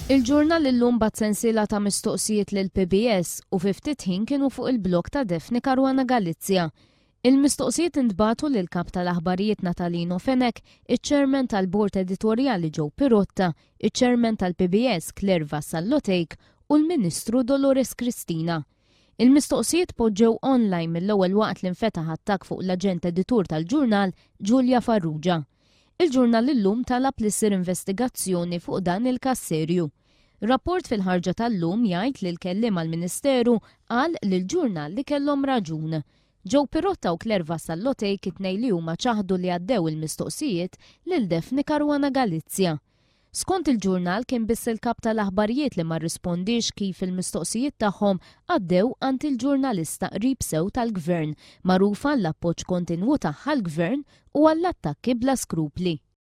Il-ġurnal illum bat sensiela ta' mistoqsijiet lil PBS u fi ftit ħin kienu fuq il-blog ta' Defni Caruana Galizia. Il-mistoqsijiet intbatu lil kap tal-aħbarijiet Natalino Fenek, iċ-ċermen tal-Bord Editorjali Joe Pirotta, iċ-ċermen tal-PBS Claire Vassallotejk u l-Ministru Dolores Cristina. Il-mistoqsijiet poġġew online mill-ewwel waqt li nfetaħ attakk fuq l-aġent editur tal-ġurnal Giulia Farrugia. Il-ġurnal illum talab li ssir investigazzjoni fuq dan il-każ serju. Rapport fil-ħarġa tal-lum jgħid li l-kellim għall-Ministeru qal li l-ġurnal li kellhom raġun. Joe Pirotta u Claire Vassallotejk it-tnejn li huma ċaħdu li għaddew il-mistoqsijiet lil Defni Caruana Galizia. Skont il-ġurnal kien biss il-kap tal-aħbarijiet li ma rrispondix kif il-mistoqsijiet tagħhom għaddew għand il-ġurnalista qrib sew tal-Gvern, magħrufa l-appoġġ kontinwu tagħha l-Gvern u għall-attakki bla skrupli.